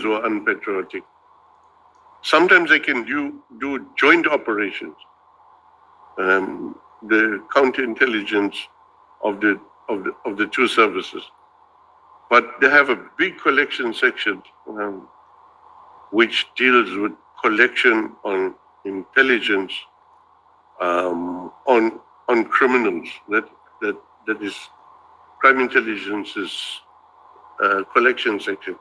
were unpatriotic. Sometimes they can do joint operations. The counterintelligence of the two services, but they have a big collection section which deals with collection on intelligence on criminals. That is crime intelligence's collection section.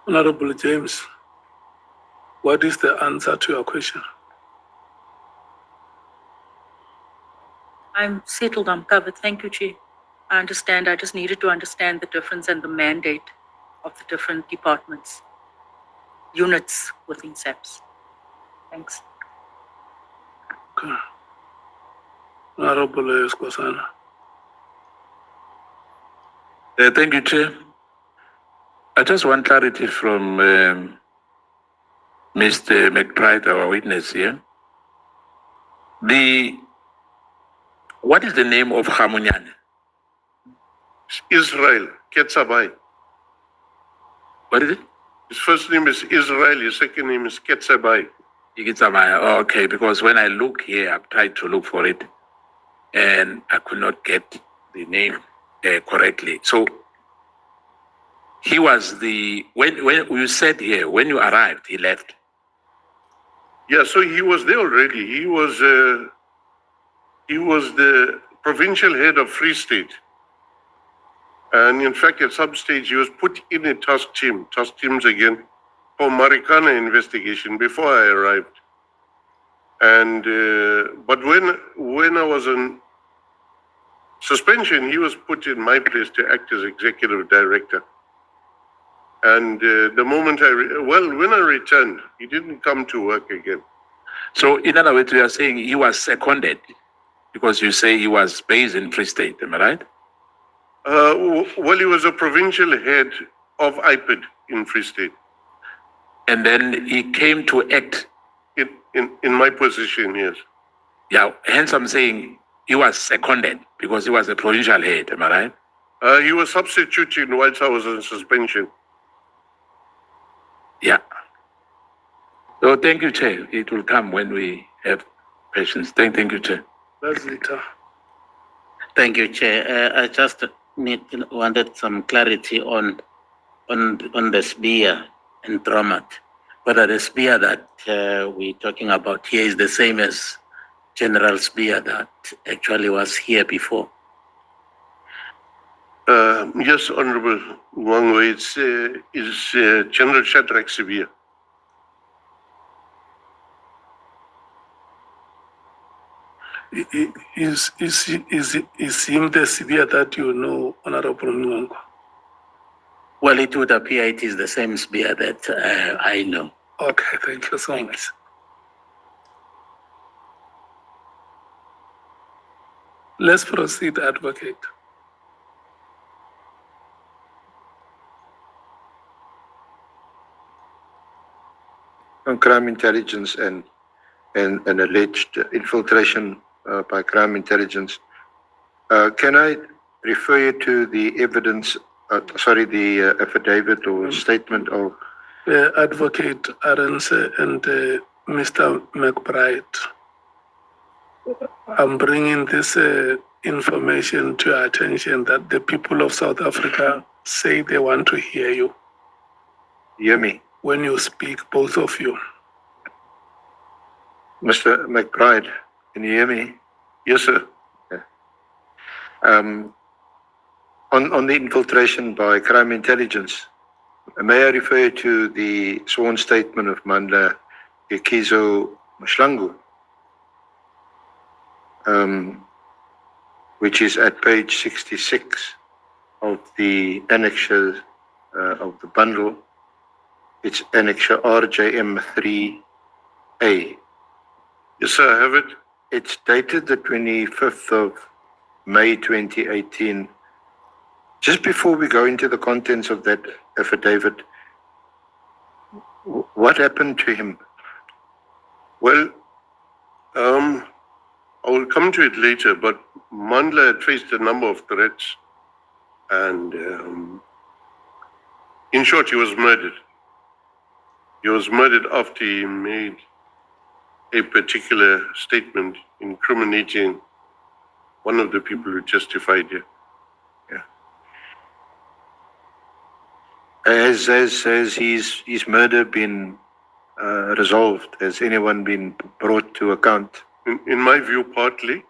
Honorable James, what is the answer to your question? I'm settled, I'm covered. Thank you, Chair. I understand. I just needed to understand the difference and the mandate of the different departments, units within SAPS. Thanks. Okay. Honorable Skosana. Thank you, Chair. I just want clarity from Mr. McBride, our witness here. What is the name of Hamunyan? Israel Ketsabai. What is it? His first name is Israel, his second name is Ketsabai. Oh, okay, because when I look here, I've tried to look for it, and I could not get the name correctly. So he was when you said here, when you arrived, he left. Yeah, so he was there already. He was the provincial head of Free State. And in fact, at some stage, he was put in a task teams again, for Marikana investigation before I arrived. And but when I was on suspension, he was put in my place to act as executive director. And the moment when I returned, he didn't come to work again. So in other words, you are saying he was seconded, because you say he was based in Free State, am I right? Well, he was a provincial head of IPID in Free State. And then he came to act in my position, yes. Yeah, hence I'm saying he was seconded because he was a provincial head, am I right? He was substituting whilst I was on suspension. Yeah. So thank you, Chair. It will come when we have patience. Thank you, Chair. That's it. Thank you, Chair. I just wanted some clarity on the spear and Dromat, whether the spear that we're talking about here is the same as General Spear that actually was here before. Yes, Honorable Wangwe, it's General Shadrach Sibia. Is him the Sibia that you know, Honorable Nwango? Well, it would appear it is the same spear that I know. Okay, thank you so much. Let's proceed, Advocate. On crime intelligence and alleged infiltration by crime intelligence, can I refer you to the evidence? The affidavit or statement of Advocate Arens and Mr. McBride. I'm bringing this information to your attention that the people of South Africa say they want to hear you. Hear me? When you speak, both of you. Mr. McBride, can you hear me? Yes, sir. Yeah. On the infiltration by crime intelligence, may I refer you to the sworn statement of Mandla Gekizo Mashlangu, which is at page 66 of the annexure of the bundle. It's annexure RJM3A. Yes, sir, I have it. It's dated the 25th of May 2018. Just before we go into the contents of that affidavit, what happened to him? Well, I will come to it later, but Mandla had faced a number of threats, and in short, he was murdered. He was murdered after he made a particular statement incriminating one of the people who testified here. Has his murder been resolved? Has anyone been brought to account? In my view, partly,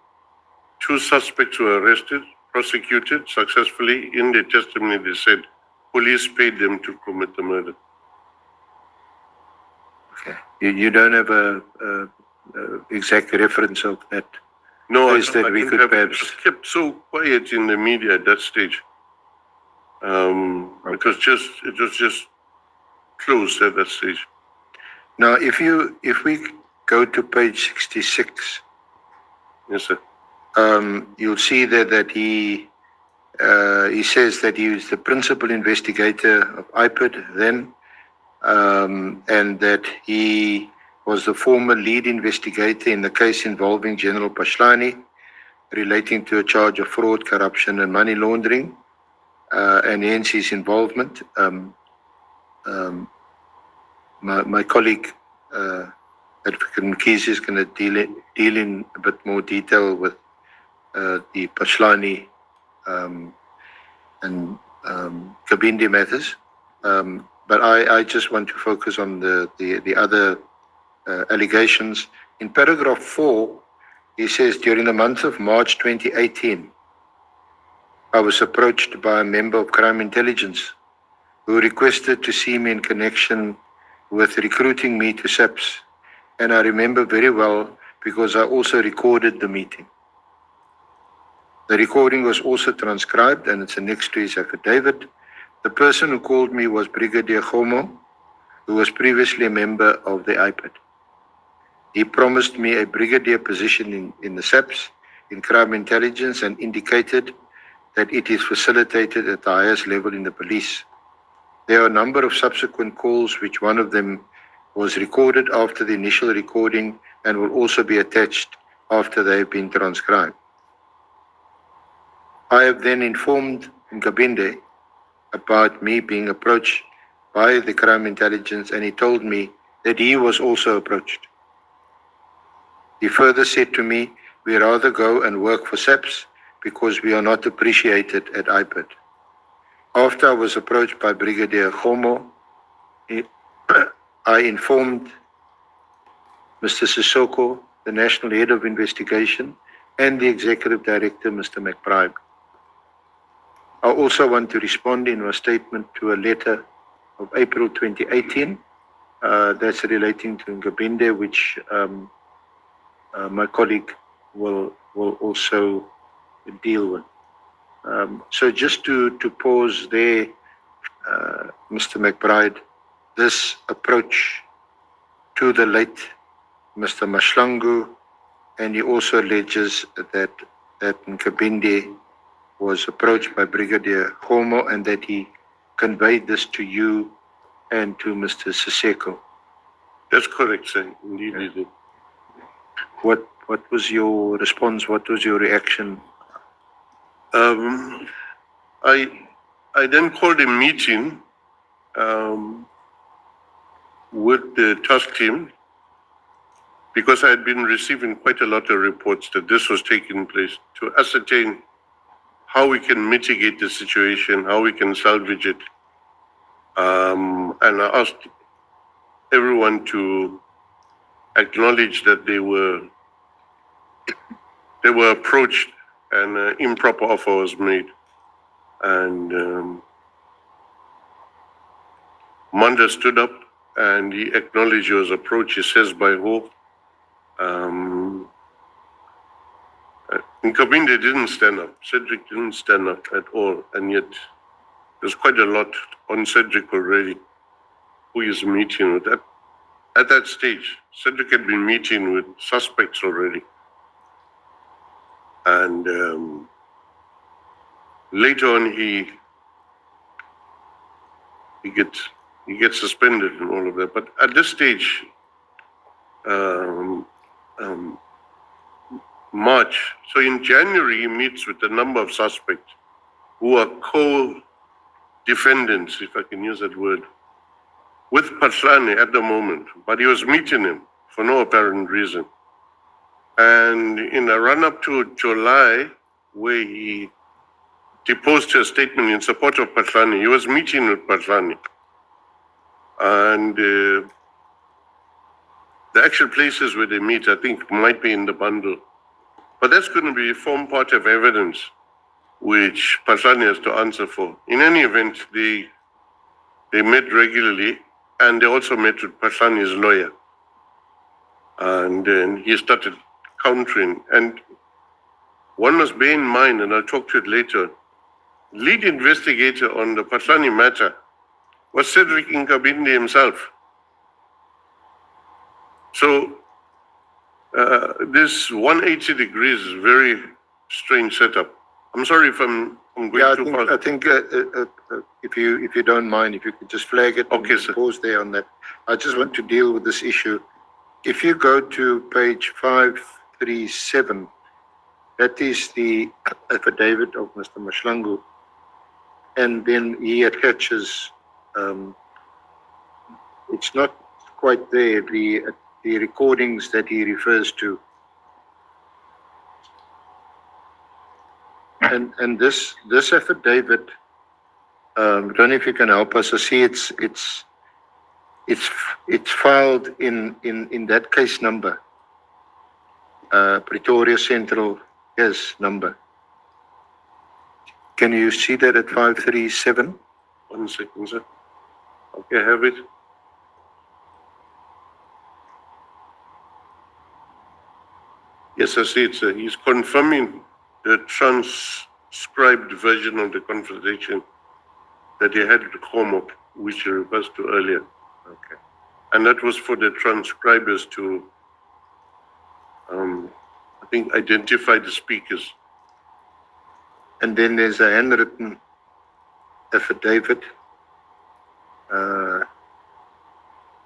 2 suspects were arrested, prosecuted successfully. In their testimony, they said police paid them to commit the murder. Okay. You don't have a exact reference of that? No, Is that we didn't could have it. It perhaps- was kept so quiet in the media at that stage. It was just closed at that stage. Now, if we go to page 66, Yes, sir. you'll see there that he says that he was the principal investigator of IPID then, and that he was the former lead investigator in the case involving General Pashlani relating to a charge of fraud, corruption, and money laundering, and hence his involvement. My colleague, Advocate Mkhize, is going to deal in a bit more detail with the Pashlani and Kabindi matters. But I just want to focus on the other allegations. In paragraph 4, he says, during the month of March 2018, I was approached by a member of crime intelligence who requested to see me in connection with recruiting me to SAPS. And I remember very well because I also recorded the meeting. The recording was also transcribed and it's annexed to his affidavit. The person who called me was Brigadier Homo, who was previously a member of the IPID. He promised me a brigadier position in the SAPS, in crime intelligence, and indicated that it is facilitated at the highest level in the police. There are a number of subsequent calls, which one of them was recorded after the initial recording and will also be attached after they have been transcribed. I have then informed Nkabinde about me being approached by the crime intelligence, and he told me that he was also approached. He further said to me, we rather go and work for SAPS because we are not appreciated at IPID. After I was approached by Brigadier Homo, I informed Mr. Sissoko, the National Head of Investigation, and the Executive Director, Mr. McBride. I also want to respond in my statement to a letter of April 2018 that's relating to Nkabinde, which my colleague will also deal with. So just to pause there, Mr. McBride, this approach to the late Mr. Mashlangu, and he also alleges that Nkabinde was approached by Brigadier Homo and that he conveyed this to you and to Mr. Siseko. That's correct, sir. Indeed, he did. What was your response? What was your reaction? I then called a meeting with the task team because I had been receiving quite a lot of reports that this was taking place, to ascertain how we can mitigate the situation, how we can salvage it. And I asked everyone to acknowledge that they were approached and an improper offer was made. And Manda stood up and he acknowledged he was approached. He says by who? Nkabinde didn't stand up. Cedric didn't stand up at all. And yet there's quite a lot on Cedric already, who is meeting with that. At that stage, Cedric had been meeting with suspects already. And later on, he gets suspended and all of that. But at this stage, March. So in January, he meets with a number of suspects who are co-defendants, if I can use that word, with Patlane at the moment. But he was meeting him for no apparent reason. And in the run-up to July, where he deposed a statement in support of Patlane, he was meeting with Patlane. And the actual places where they meet, I think, might be in the bundle. But that's going to form part of evidence which Patlane has to answer for. In any event, they met regularly, and they also met with Patlane's lawyer. And then he started countering. And one must bear in mind, and I'll talk to it later, lead investigator on the Patlane matter was Cedric Nkabinde himself. So this 180 degrees is very strange setup. I'm sorry if I'm going too fast. I think if you don't mind, if you could just flag it. Okay, and sir. Pause there on that. I just want to deal with this issue. If you go to page 537, that is the affidavit of Mr. Mashlangu, and then he attaches. It's not quite there. The recordings that he refers to. And this affidavit, I don't know if you can help us. I see it's filed in that case number, Pretoria Central case number. Can you see that at 537? 1 second, sir. Okay, I have it. Yes, I see it, sir. He's confirming the transcribed version of the conversation that he had with Homo, which he refers to earlier. Okay. And that was for the transcribers to, I think, identify the speakers. And then there's a handwritten affidavit.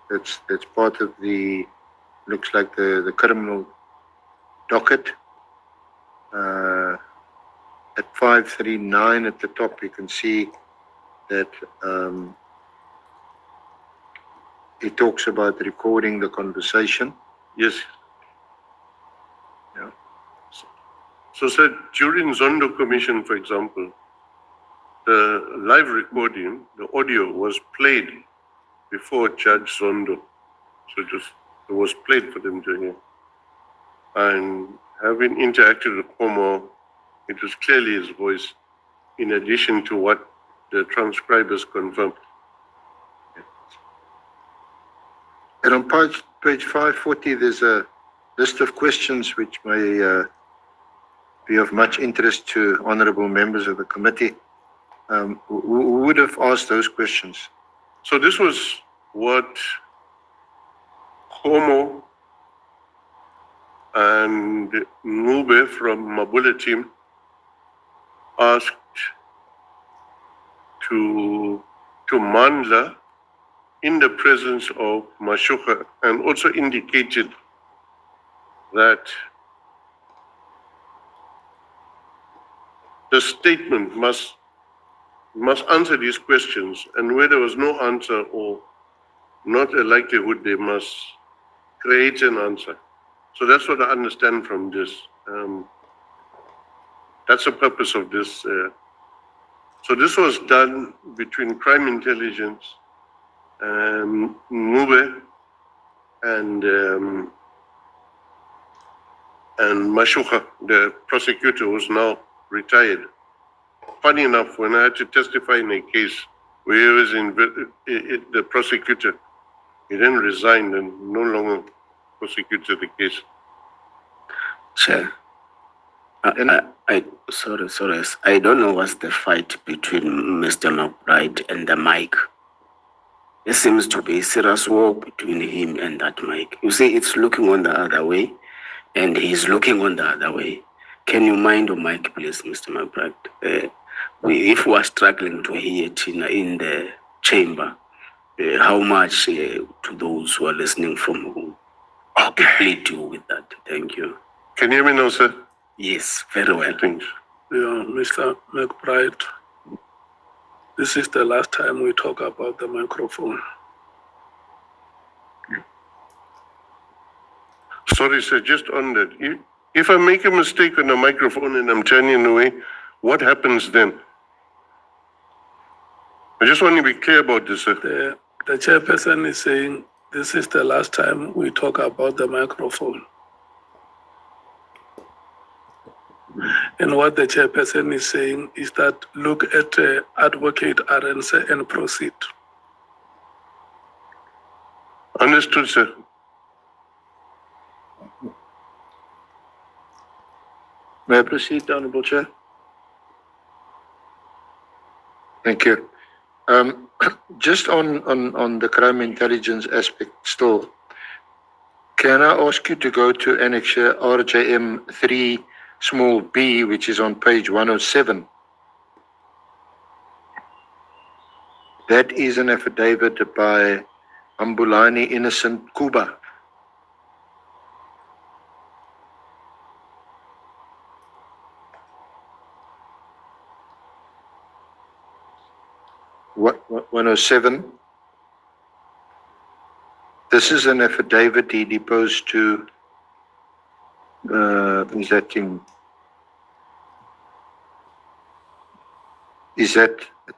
That's part of looks like the criminal docket. At 539 at the top, you can see that it talks about recording the conversation. Yes. Yeah. So, sir, during Zondo Commission, for example, the live recording, the audio was played before Judge Zondo. So it was played for them to hear. And having interacted with Homo, it was clearly his voice, in addition to what the transcribers confirmed. And on page 540, there's a list of questions which may be of much interest to honorable members of the committee. Who would have asked those questions? So this was what Homo and Nube from Mabula team asked to Mandla in the presence of Mashuka, and also indicated that the statement must answer these questions, and where there was no answer or not a likelihood, they must create an answer. So that's what I understand from this. That's the purpose of this. So this was done between crime intelligence, Nube, and Mashuka, the prosecutor who's now retired. Funny enough, when I had to testify in a case where he was the prosecutor, he then resigned and no longer prosecuted the case. Chair, sorry. I don't know what's the fight between Mr. McBride and the mic. There seems to be a serious war between him and that mic. You see, it's looking on the other way, and he's looking on the other way. Can you mind your mic, please, Mr. McBride? If we are struggling to hear it in the chamber, how much to those who are listening from home? Okay. Plead you with that. Thank you. Can you hear me now, sir? Yes, very well. Thanks. Yeah, Mr. McBride, this is the last time we talk about the microphone. Sorry, sir, just on that. If I make a mistake on the microphone and I'm turning away, what happens then? I just want to be clear about this, sir. The chairperson is saying this is the last time we talk about the microphone. And what the chairperson is saying is that look at Advocate Arendse and proceed. Understood, sir. May I proceed, Honourable Chair? Thank you. Just on the crime intelligence aspect still, can I ask you to go to Annexure RJM 3 small b, which is on page 107? That is an affidavit by Ambulani Innocent Kuba. What 107? This is an affidavit he deposed to, is that